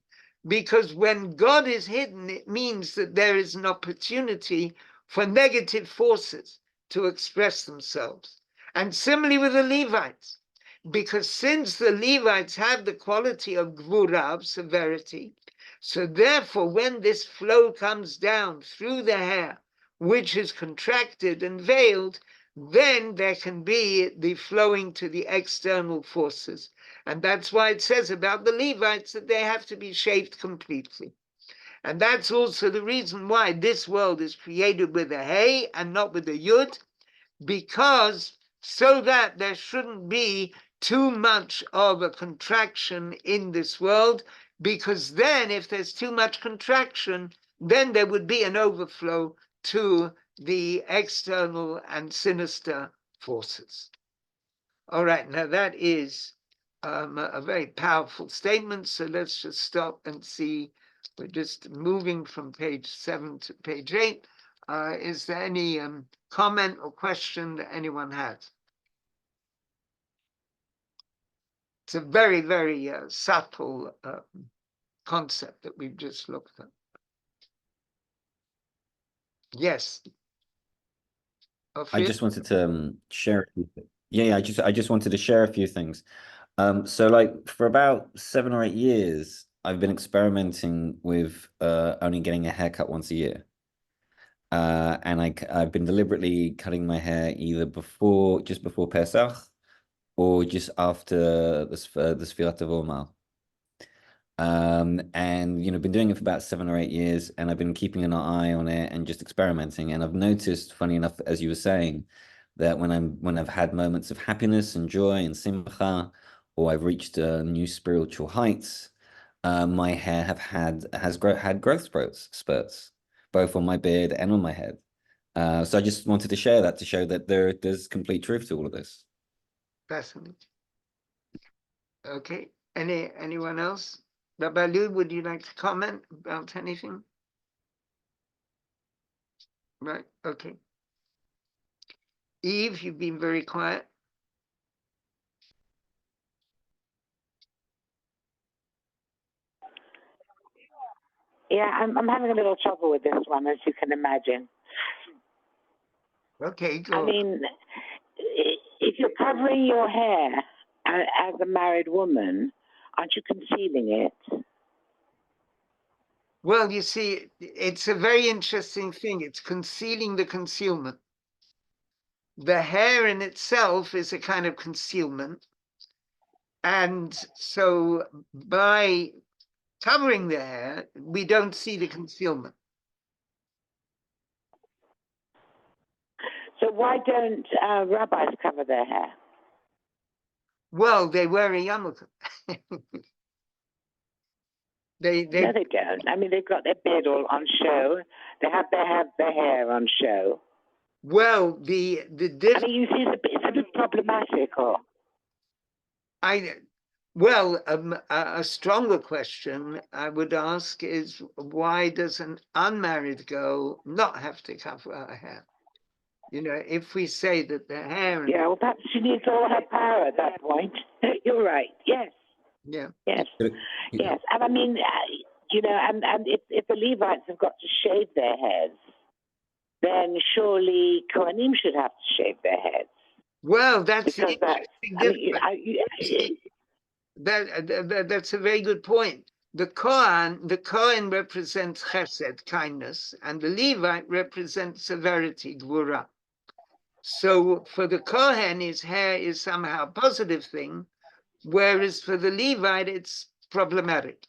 Because when God is hidden, it means that there is an opportunity for negative forces to express themselves. And similarly with the Levites, because since the Levites have the quality of gvura, of severity, so therefore when this flow comes down through the hair, which is contracted and veiled, then there can be the flowing to the external forces. And that's why it says about the Levites that they have to be shaved completely. And that's also the reason why this world is created with a hey and not with a yud, because so that there shouldn't be too much of a contraction in this world, because then if there's too much contraction, then there would be an overflow to the external and sinister forces. All right, now that is a very powerful statement, so let's just stop and see. We're just moving from page 7 to page 8. Is there any comment or question that anyone has? It's a very, very subtle concept that we've just looked at. Yes. I just wanted to share a few things. Yeah, I just wanted to share a few things. So like for about 7 or 8 years, I've been experimenting with only getting a haircut once a year. And I've been deliberately cutting my hair either just before Pesach, or just after the Sfirat Omer. And been doing it for about 7 or 8 years, and I've been keeping an eye on it and just experimenting. And I've noticed, funny enough, as you were saying, that when I've had moments of happiness and joy and simcha, or I've reached new spiritual heights, my hair had growth spurts, both on my beard and on my head. So I just wanted to share that to show that there's complete truth to all of this. Fascinating. Okay. Anyone else? Babalu, would you like to comment about anything? Right. Okay. Eve, you've been very quiet. Yeah, I'm having a little trouble with this one, as you can imagine. Okay, go I on. mean, if you're covering your hair as a married woman, aren't you concealing it? Well, you see, it's a very interesting thing. It's concealing the concealment. The hair in itself is a kind of concealment. And so by covering the hair, we don't see the concealment. So why don't rabbis cover their hair? Well, they wear a yarmulke. They No, they don't. I mean, they've got their beard all on show. They have their hair on show. well, the I difference. mean, you see, it's a bit problematic. Well, a stronger question I would ask is, why does an unmarried girl not have to cover her hair? If we say that the hair. Yeah, well, perhaps she needs all her power at that point. You're right. Yes. Yeah. Yes. Yes. And I mean, and if the Levites have got to shave their heads, then surely Kohanim should have to shave their heads. Well, that's because that's a very good point. The Kohen represents chesed, kindness, and the Levite represents severity, gvura. So for the Kohen, his hair is somehow a positive thing, whereas for the Levite, it's problematic.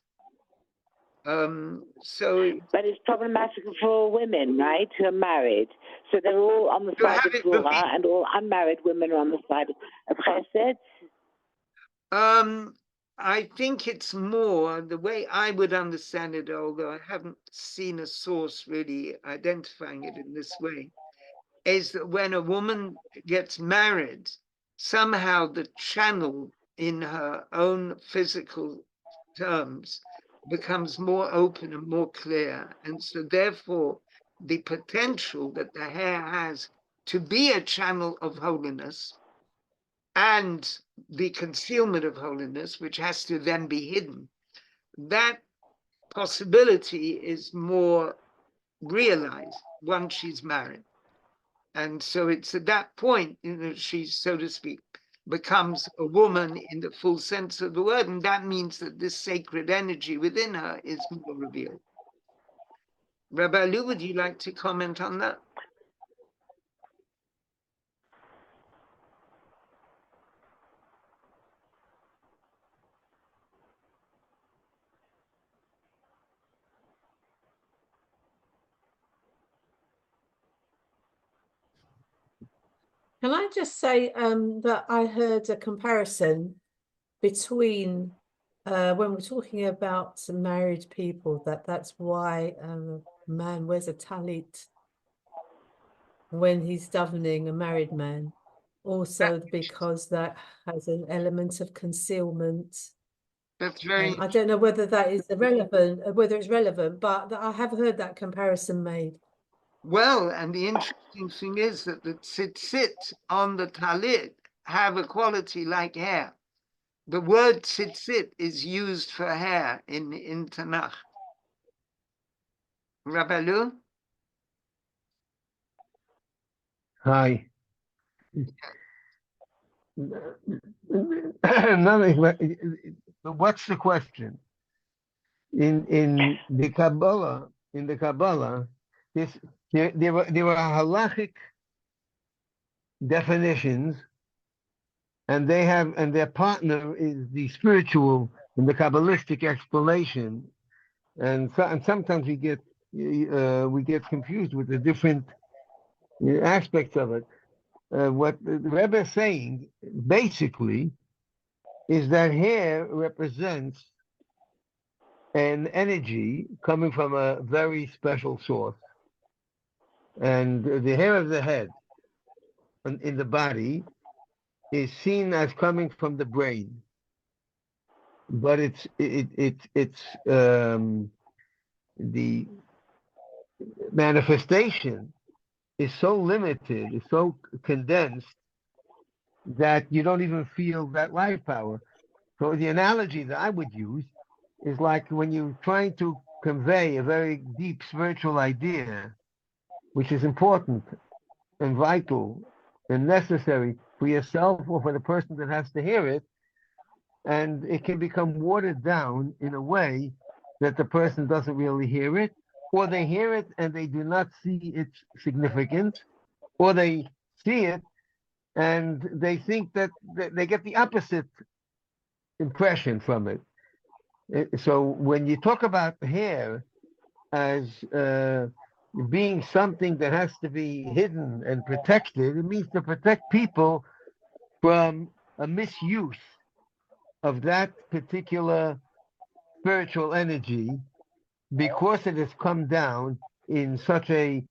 But it's problematic for women, right, who are married. So they're all on the side of gvura, and all unmarried women are on the side of chesed. I think it's more the way I would understand it, although I haven't seen a source really identifying it in this way, is that when a woman gets married, somehow the channel in her own physical terms becomes more open and more clear. And so therefore, the potential that the hair has to be a channel of holiness and the concealment of holiness, which has to then be hidden, that possibility is more realized once she's married. And so it's at that point, she, so to speak, becomes a woman in the full sense of the word. And that means that this sacred energy within her is more revealed. Rabbi Lu, would you like to comment on that? Can I just say that I heard a comparison between when we're talking about married people, that's why a man wears a talit when he's davening, a married man. Also because that has an element of concealment. That's very. I don't know whether that is irrelevant, whether it's relevant, but I have heard that comparison made. Well, and the interesting thing is that the tzitzit on the talit have a quality like hair. The word tzitzit is used for hair in Tanakh. Rabbi Lu? Hi. What's the question? In the Kabbala, there were halachic definitions, and their partner is the spiritual and the Kabbalistic explanation, and sometimes we get confused with the different aspects of it. What the Rebbe is saying basically is that hair represents an energy coming from a very special source, and the hair of the head in the body is seen as coming from the brain, but the manifestation is so limited, is so condensed that you don't even feel that life power. So the analogy that I would use is like when you're trying to convey a very deep spiritual idea, which is important and vital and necessary for yourself or for the person that has to hear it, and it can become watered down in a way that the person doesn't really hear it, or they hear it and they do not see its significance, or they see it and they think that they get the opposite impression from it. So when you talk about hair as being something that has to be hidden and protected, it means to protect people from a misuse of that particular spiritual energy, because it has come down in such a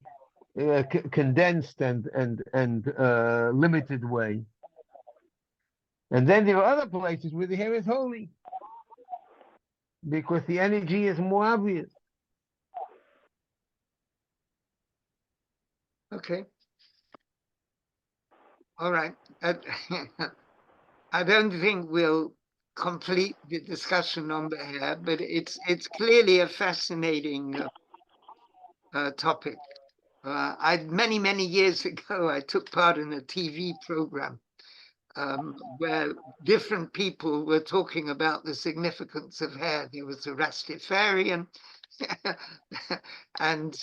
condensed and limited way. And then there are other places where the hair is holy, because the energy is more obvious. Okay. All right. I don't think we'll complete the discussion on the hair, but it's clearly a fascinating topic. Many years ago, I took part in a TV program where different people were talking about the significance of hair. There was a Rastafarian, and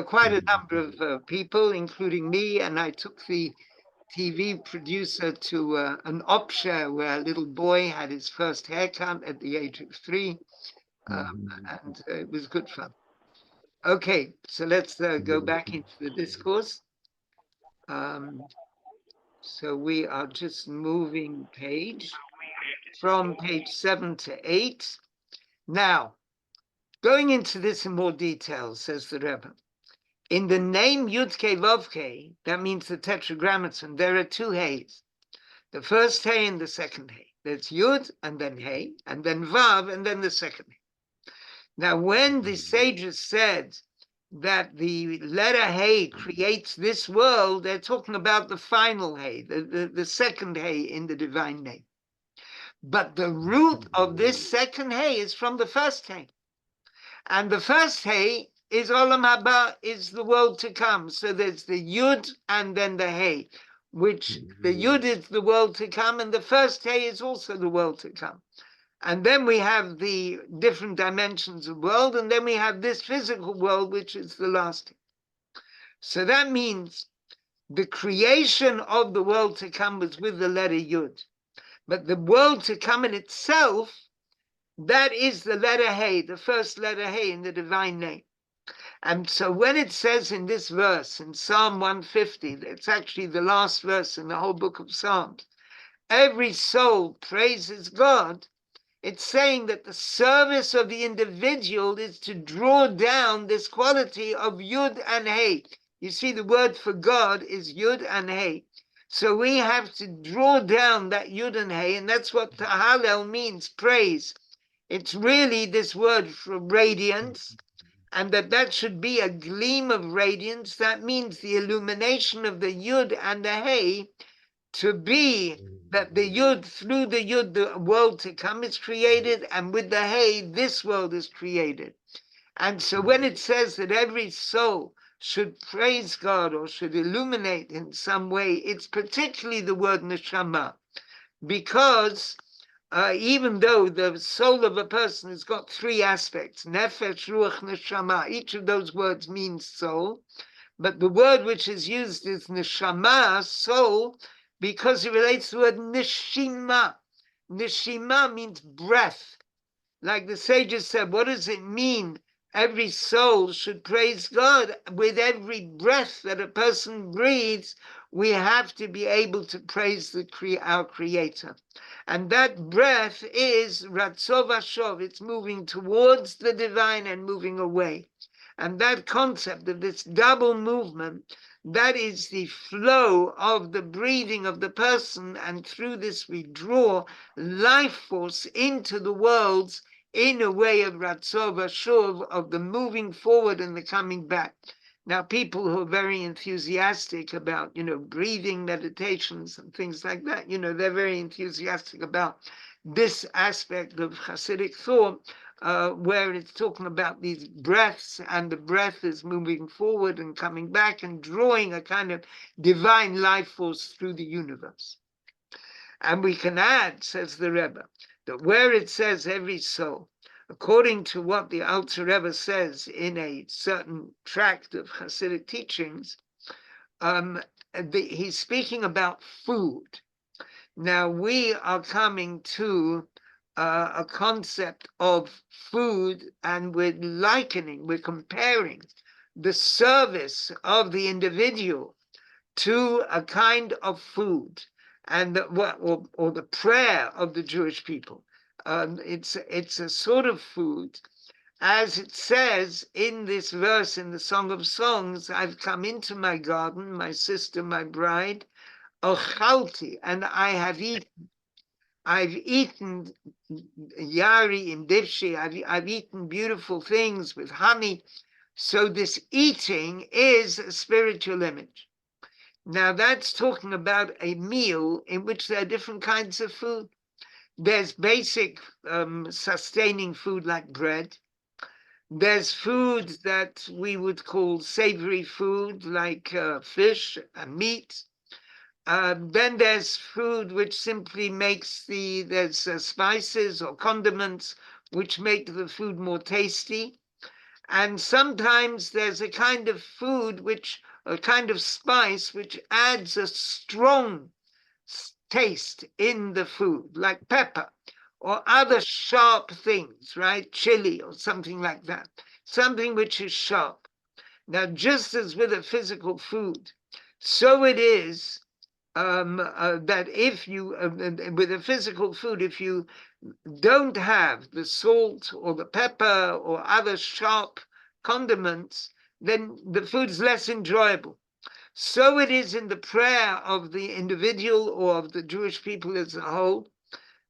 quite a number of people, including me. And I took the TV producer to an opera where a little boy had his first haircut at the age of 3, and it was good fun. Okay, so let's go back into the discourse. So we are just moving page from page 7 to 8. Now, going into this in more detail, says the Rebbe, in the name Yud-Ke Vav-Ke, that means the tetragrammaton, there are 2 Heys. The first Hey and the second Hey. There's Yud and then Hey, and then Vav and then the second Hey. Now, when the sages said that the letter Hey creates this world, they're talking about the final Hey, the second Hey in the divine name. But the root of this second Hey is from the first Hey. And the first Hey is Olam Haba, is the world to come. So there's the Yud and then the Hey, which the Yud is the world to come, and the first Hey is also the world to come. And then we have the different dimensions of world, and then we have this physical world, which is the last. So that means the creation of the world to come was with the letter Yud. But the world to come in itself, that is the letter Hey, the first letter Hey in the divine name. And so when it says in this verse, in Psalm 150, it's actually the last verse in the whole book of Psalms, every soul praises God, it's saying that the service of the individual is to draw down this quality of Yud and Hey. You see, the word for God is Yud and Hey. So we have to draw down that Yud and Hey, and that's what Hallel means, praise. It's really this word for radiance, and that should be a gleam of radiance. That means the illumination of the Yud and the Hey, to be that the Yud, through the Yud, the world to come is created, and with the Hey, this world is created. And so when it says that every soul should praise God or should illuminate in some way, it's particularly the word neshama, because even though the soul of a person has got three aspects, nefesh, ruach, neshama, each of those words means soul, but the word which is used is neshama, soul, because it relates to the word neshima. Neshima means breath. Like the sages said, what does it mean? Every soul should praise God. With every breath that a person breathes, we have to be able to praise our Creator. And that breath is Ratzov Ashov. It's moving towards the divine and moving away. And that concept of this double movement, that is the flow of the breathing of the person. And through this, we draw life force into the worlds in a way of Ratzov Ashuv, of the moving forward and the coming back. Now, people who are very enthusiastic about, breathing meditations and things like that, they're very enthusiastic about this aspect of Hasidic thought, where it's talking about these breaths, and the breath is moving forward and coming back and drawing a kind of divine life force through the universe. And we can add, says the Rebbe, that where it says every soul, according to what the Alter Rebbe says in a certain tract of Hasidic teachings, he's speaking about food. Now we are coming to a concept of food, and we're comparing the service of the individual to a kind of food, and or the prayer of the Jewish people. It's a sort of food, as it says in this verse in the Song of Songs, I've come into my garden, my sister, my bride, ochalti, and I have eaten. I've eaten yari in divshi, I've eaten beautiful things with honey. So this eating is a spiritual image. Now that's talking about a meal in which there are different kinds of food. There's basic sustaining food like bread. There's food that we would call savory food like fish and meat. Then there's food which simply there's spices or condiments which make the food more tasty. And sometimes there's a kind of food a kind of spice which adds a strong taste in the food, like pepper or other sharp things, right? Chili or something like that, something which is sharp. Now, just as with a physical food, so it is that if you, with a physical food, if you don't have the salt or the pepper or other sharp condiments, then the food's less enjoyable. So it is in the prayer of the individual or of the Jewish people as a whole,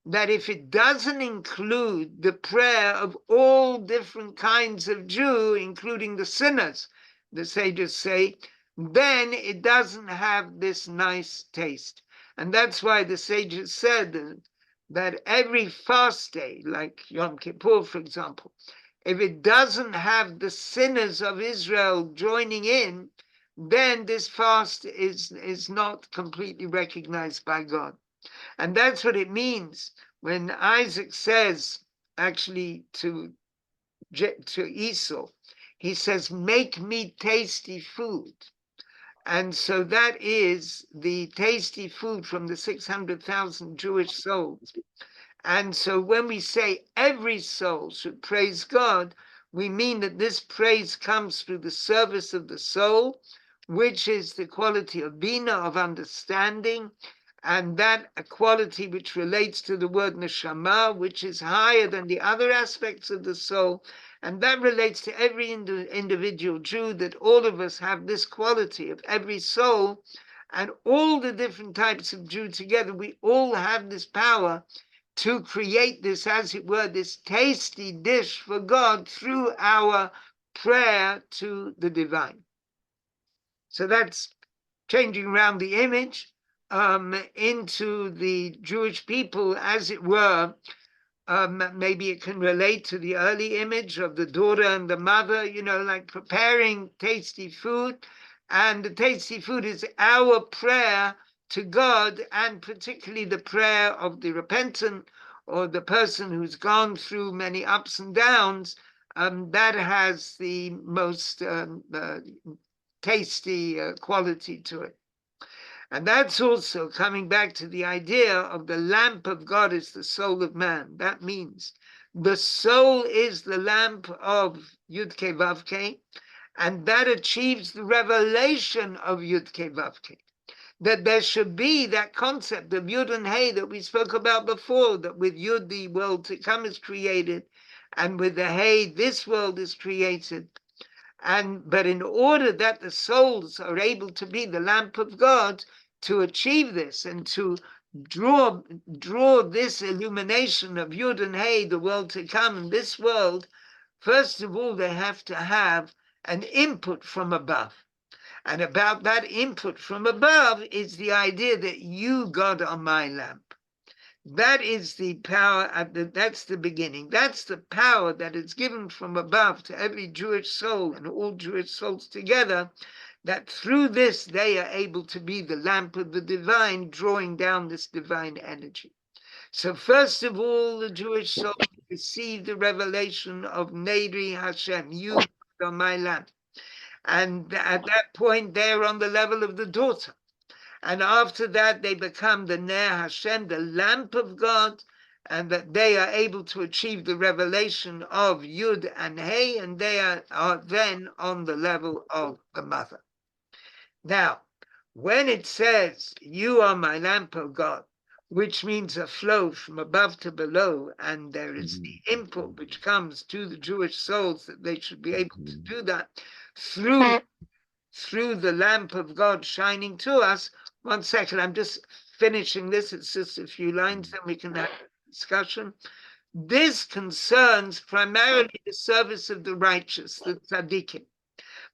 that if it doesn't include the prayer of all different kinds of Jew, including the sinners, the sages say, then it doesn't have this nice taste. And that's why the sages said that every fast day, like Yom Kippur, for example, if it doesn't have the sinners of Israel joining in, then this fast is not completely recognized by God. And that's what it means when Isaac says, actually to Esau, he says, make me tasty food. And so that is the tasty food from the 600,000 Jewish souls. And so when we say every soul should praise God, we mean that this praise comes through the service of the soul, which is the quality of bina, of understanding, and that a quality which relates to the word neshama, which is higher than the other aspects of the soul. And that relates to every individual Jew, that all of us have this quality of every soul, and all the different types of Jew together, we all have this power to create this, as it were, this tasty dish for God through our prayer to the divine. So that's changing around the image into the Jewish people, as it were, Maybe it can relate to the early image of the daughter and the mother, like preparing tasty food. And the tasty food is our prayer to God, and particularly the prayer of the repentant or the person who's gone through many ups and downs. That has the most tasty quality to it. And that's also coming back to the idea of the lamp of God is the soul of man. That means the soul is the lamp of Yud-Kei Vav-Kei, and that achieves the revelation of Yud-Kei Vav-Kei. That there should be that concept of Yud and Hey that we spoke about before, that with Yud the world to come is created, and with the Hey this world is created. But in order that the souls are able to be the lamp of God, to achieve this and to draw this illumination of Yud and Hey, the world to come, in this world, first of all, they have to have an input from above. And about that input from above is the idea that you, God, are my lamp. That is the power, that's the beginning. That's the power that is given from above to every Jewish soul and all Jewish souls together, that through this they are able to be the lamp of the divine, drawing down this divine energy. So first of all, the Jewish soul received the revelation of Nedri Hashem, you are my lamp. And at that point, they're on the level of the daughter. And after that, they become the Ner Hashem, the lamp of God, and that they are able to achieve the revelation of Yud and Hey, and they are then on the level of the mother. Now, when it says, you are my lamp, O God, which means a flow from above to below, and there is the input which comes to the Jewish souls that they should be able to do that through the lamp of God shining to us. 1 second, I'm just finishing this. It's just a few lines, then we can have a discussion. This concerns primarily the service of the righteous, the tzaddikim.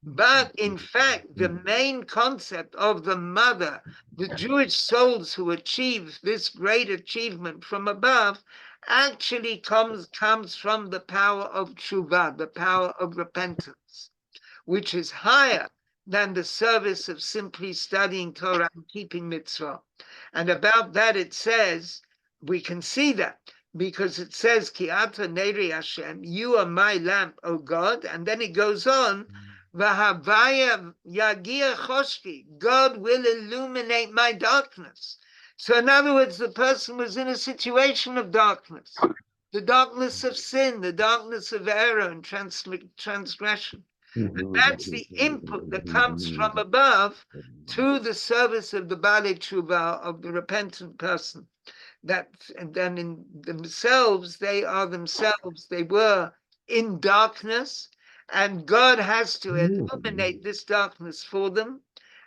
But in fact, the main concept of the mother, the Jewish souls who achieve this great achievement from above, actually comes from the power of tshuva, the power of repentance, which is higher than the service of simply studying Torah and keeping mitzvah. And about that it says, we can see that, because it says, Ki ata Nedri Hashem, you are my lamp, O God. And then it goes on, V'havaya yagia choshki, God will illuminate my darkness. So in other words, the person was in a situation of darkness, the darkness of sin, the darkness of error and transgression. And that's the input that comes from above to the service of the Baalei Tshuva, of the repentant person. And then in themselves, they were in darkness, and God has to illuminate this darkness for them.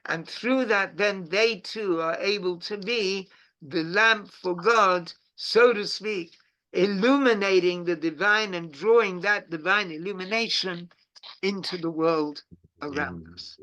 And through that, then they too are able to be the lamp for God, so to speak, illuminating the divine and drawing that divine illumination into the world around us.